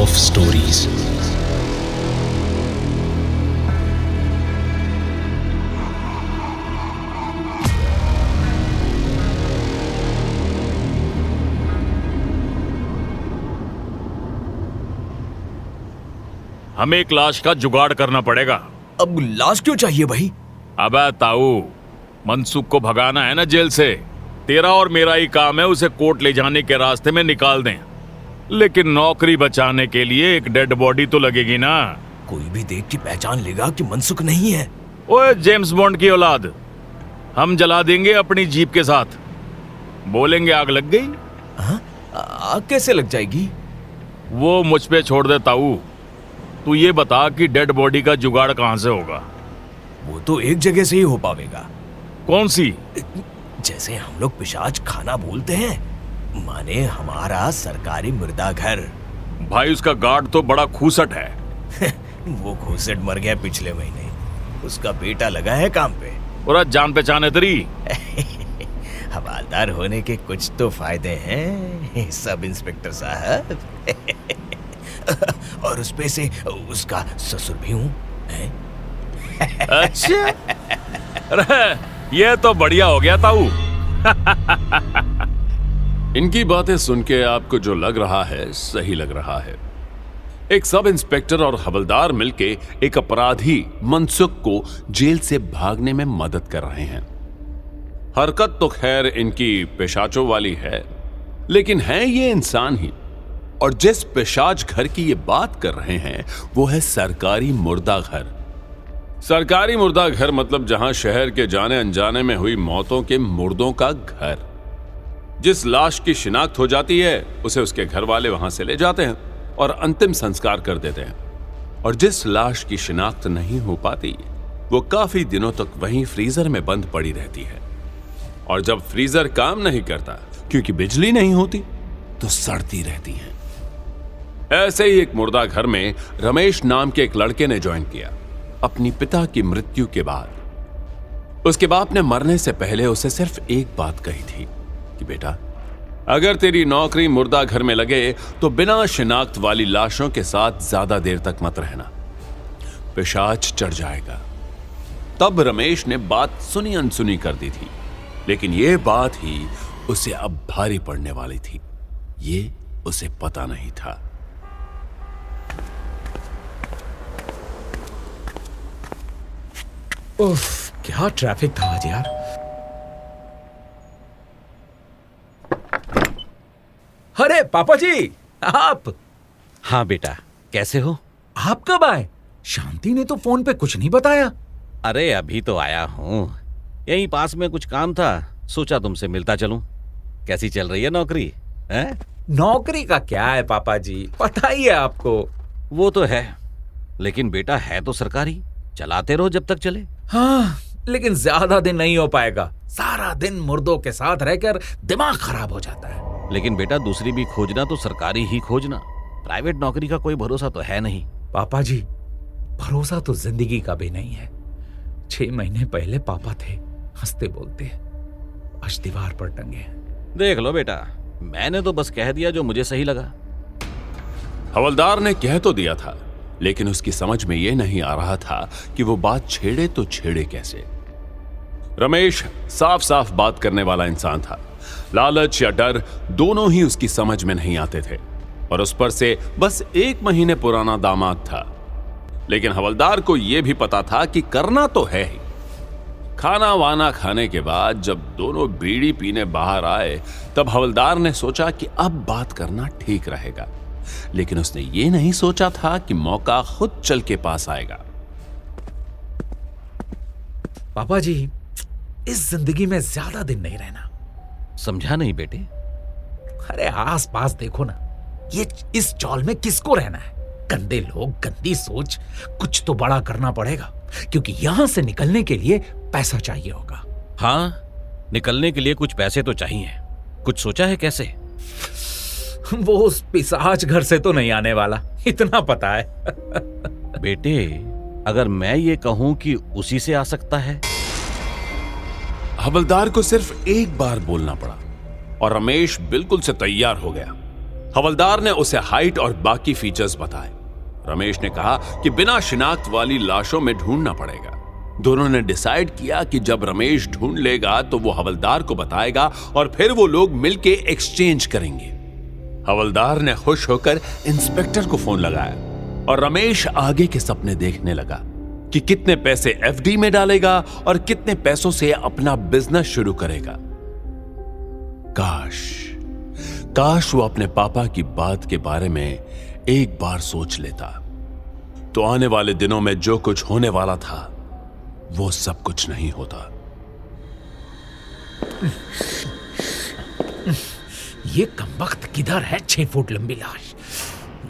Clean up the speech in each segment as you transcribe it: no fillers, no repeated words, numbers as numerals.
of stories. हमें एक लाश का जुगाड़ करना पड़ेगा। अब लाश क्यों चाहिए भाई? अबे ताऊ, मनसुख को भगाना है ना जेल से। तेरा और मेरा ही काम है उसे कोर्ट ले जाने के रास्ते में निकाल दें। लेकिन नौकरी बचाने के लिए एक डेड बॉडी तो लगेगी ना। कोई भी देख के पहचान लेगा कि मनसुख नहीं है। ओए जेम्स बॉन्ड की औलाद, हम जला देंगे अपनी जीप के साथ। बोलेंगे आग लग गई। आग कैसे लग जाएगी? वो मुझ पे छोड़ दे ताऊ। तू ये बता कि डेड बॉडी का जुगाड़ कहां से होगा? वो तो एक जगह से ही हो पाएगा। कौन सी? जैसे हम लोग पिशाच खाना बोलते हैं, माने हमारा सरकारी मुर्दा घर। भाई उसका गार्ड तो बड़ा खूसट है। वो खूसट मर गया पिछले महीने। उसका बेटा लगा है काम पे। पूरा जान पहचान है तेरी। हवालदार होने के कुछ तो फायदे हैं सब इंस्पेक्टर साहब। और उस पे से उसका ससुर भी हूँ। अच्छा, अरे ये तो बढ़िया हो गया ताऊ। इनकी बातें सुन के आपको जो लग रहा है सही लग रहा है। एक सब इंस्पेक्टर और हवलदार मिलके एक अपराधी मनसुख को जेल से भागने में मदद कर रहे हैं। हरकत तो खैर इनकी पेशाचों वाली है, लेकिन हैं ये इंसान ही। और जिस पेशाच घर की ये बात कर रहे हैं वो है सरकारी मुर्दा घर। सरकारी मुर्दा घर मतलब जहां शहर के जाने अनजाने में हुई मौतों के मुर्दों का घर। जिस लाश की शिनाख्त हो जाती है उसे उसके घर वाले वहां से ले जाते हैं और अंतिम संस्कार कर देते हैं। और जिस लाश की शिनाख्त नहीं हो पाती वो काफी दिनों तक वहीं फ्रीजर में बंद पड़ी रहती है। और जब फ्रीजर काम नहीं करता क्योंकि बिजली नहीं होती तो सड़ती रहती है। ऐसे ही एक मुर्दा घर में रमेश नाम के एक लड़के ने ज्वाइन किया अपनी पिता की मृत्यु के बाद। उसके बाप ने मरने से पहले उसे सिर्फ एक बात कही थी कि बेटा, अगर तेरी नौकरी मुर्दा घर में लगे तो बिना शिनाख्त वाली लाशों के साथ ज्यादा देर तक मत रहना, पिशाच चढ़ जाएगा। तब रमेश ने बात सुनी अनसुनी कर दी थी, लेकिन यह बात ही उसे अब भारी पड़ने वाली थी। ये उसे पता नहीं था। उफ, क्या ट्रैफिक था आज यार। अरे पापा जी, आप? हाँ बेटा, कैसे हो? आप कब आए? शांति ने तो फोन पे कुछ नहीं बताया। अरे अभी तो आया हूँ, यहीं पास में कुछ काम था, सोचा तुमसे मिलता चलूं। कैसी चल रही है नौकरी? हैं? नौकरी का क्या है पापा जी, पता ही है आपको। वो तो है, लेकिन बेटा है तो सरकारी, चलाते रहो जब तक चले। हाँ, लेकिन ज्यादा दिन नहीं हो पाएगा। सारा दिन मुर्दों के साथ रहकर दिमाग खराब हो जाता है। लेकिन बेटा दूसरी भी खोजना तो सरकारी ही खोजना, प्राइवेट नौकरी का कोई भरोसा तो है नहीं। पापा जी, भरोसा तो जिंदगी का भी नहीं है। 6 महीने पहले पापा थे हंसते बोलते, आज दीवार पर टंगे। देख लो बेटा, मैंने तो बस कह दिया जो मुझे सही लगा। हवलदार ने कह तो दिया था, लेकिन उसकी समझ में यह नहीं आ रहा था कि वो बात छेड़े तो छेड़े कैसे। रमेश साफ साफ बात करने वाला इंसान था। लालच या डर दोनों ही उसकी समझ में नहीं आते थे। और उस पर से बस 1 महीने पुराना दामाद था। लेकिन हवलदार को यह भी पता था कि करना तो है ही। खाना वाना खाने के बाद जब दोनों बीड़ी पीने बाहर आए तब हवलदार ने सोचा कि अब बात करना ठीक रहेगा। लेकिन उसने ये नहीं सोचा था कि मौका खुद चल के पास आएगा। पापा जी, इस जिंदगी में ज्यादा दिन नहीं रहना। समझा नहीं बेटे? अरे आस पास देखो ना, ये इस चौल में किसको रहना है? गंदे लोग, गंदी सोच। कुछ तो बड़ा करना पड़ेगा, क्योंकि यहां से निकलने के लिए पैसा चाहिए होगा। हाँ, निकलने के लिए कुछ पैसे तो चाहिए। कुछ सोचा है कैसे? वो उस पिशाच घर से तो नहीं आने वाला, इतना पता है। बेटे, अगर मैं ये कहूं कि उसी से आ सकता है? हवलदार को सिर्फ एक बार बोलना पड़ा और रमेश बिल्कुल से तैयार हो गया। हवलदार ने उसे हाइट और बाकी फीचर्स बताए। रमेश ने कहा कि बिना शिनाख्त वाली लाशों में ढूंढना पड़ेगा। दोनों ने डिसाइड किया कि जब रमेश ढूंढ लेगा तो वो हवलदार को बताएगा और फिर वो लोग मिलके एक्सचेंज करेंगे। हवलदार ने खुश होकर इंस्पेक्टर को फोन लगाया और रमेश आगे के सपने देखने लगा कि कितने पैसे एफडी में डालेगा और कितने पैसों से अपना बिजनेस शुरू करेगा। काश वो अपने पापा की बात के बारे में एक बार सोच लेता, तो आने वाले दिनों में जो कुछ होने वाला था वो सब कुछ नहीं होता। ये कमबख्त किधर है? 6 फुट लंबी लाश,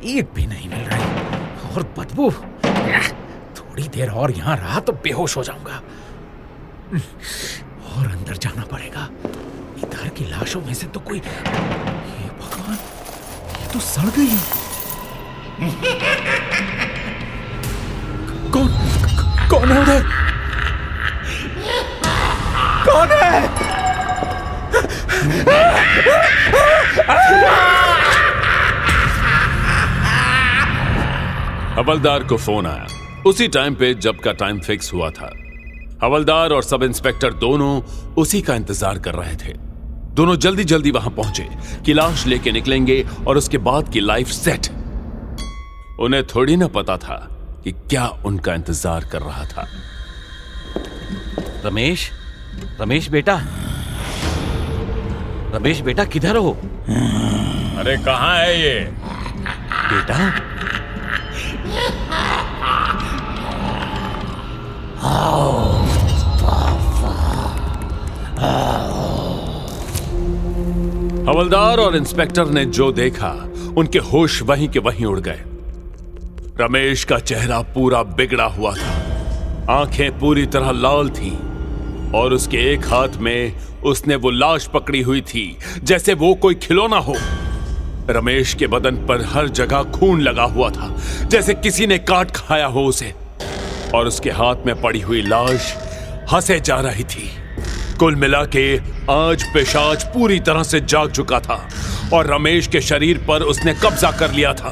एक भी नहीं मिल रही। और बदबू, थोड़ी देर और यहां रहा तो बेहोश हो जाऊंगा। और अंदर जाना पड़ेगा। इधर की लाशों में से तो कोई, हे भगवान, ये तो सड़ गई। कौन है उधर? कौन है? हवलदार को फोन आया उसी टाइम पे जब का टाइम फिक्स हुआ था। हवलदार और सब इंस्पेक्टर दोनों उसी का इंतजार कर रहे थे। दोनों जल्दी जल्दी वहां पहुंचे कि लाश लेके निकलेंगे और उसके बाद की लाइफ सेट। उन्हें थोड़ी ना पता था कि क्या उनका इंतजार कर रहा था। रमेश बेटा किधर हो? अरे कहाँ है ये? बेटा, हवलदार और इंस्पेक्टर ने जो देखा उनके होश वहीं के वहीं उड़ गए। रमेश का चेहरा पूरा बिगड़ा हुआ था, आंखें पूरी तरह लाल थीं और उसके एक हाथ में उसने वो लाश पकड़ी हुई थी जैसे वो कोई खिलौना हो। रमेश के बदन पर हर जगह खून लगा हुआ था जैसे किसी ने काट खाया हो उसे, और उसके हाथ में पड़ी हुई लाश हंसे जा रही थी। कुल मिला के आज पिशाच पूरी तरह से जाग चुका था और रमेश के शरीर पर उसने कब्जा कर लिया था।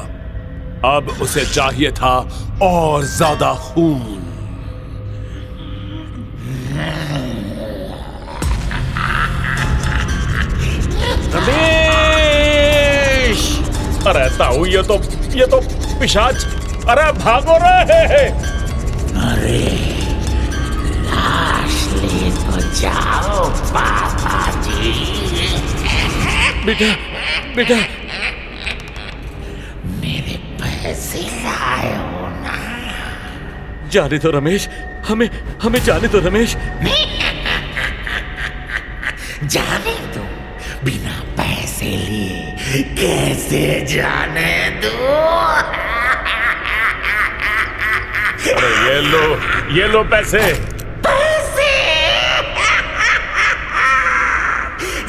अब उसे चाहिए था और ज्यादा खून। रमेश! अरे ताऊ, ये तो पिशाच! अरे भागो रे! अरे लाश ले तो जाओ पापा जी। बेटा मेरे पैसे लाए हो ना? जाने दो रमेश, हमें जाने दो रमेश। जाने दो? बिना पैसे लिए कैसे जाने दो? अरे ये लो पैसे।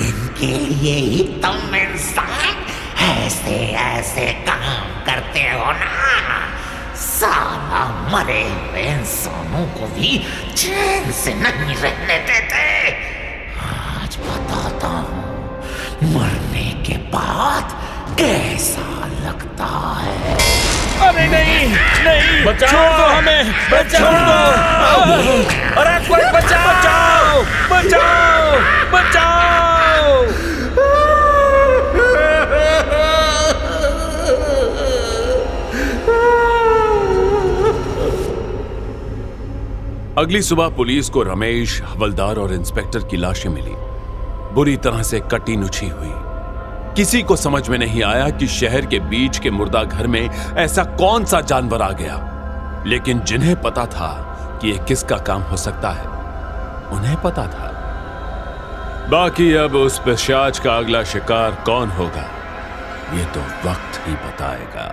इनके लिए ही तुम इंसान ऐसे काम करते हो ना? साला मरे हुए इंसानों को भी चैन से नहीं रहने देते। आज बताता हूँ मरने के बाद कैसा लगता है। अरे नहीं, बचाओ दो हमें, बचाओ दो! अरे कोई बचाओ! अगली सुबह पुलिस को रमेश, हवलदार और इंस्पेक्टर की लाशें मिली, बुरी तरह से कटी नुची हुई। किसी को समझ में नहीं आया कि शहर के बीच के मुर्दा घर में ऐसा कौन सा जानवर आ गया, लेकिन जिन्हें पता था कि यह किसका काम हो सकता है, उन्हें पता था। बाकी अब उस पिशाच का अगला शिकार कौन होगा, ये तो वक्त ही बताएगा।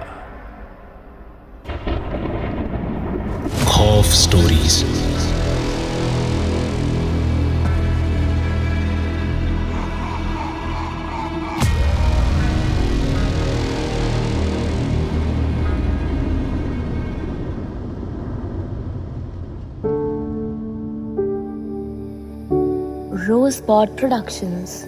खौफ स्टोरीज। Rosebud Productions.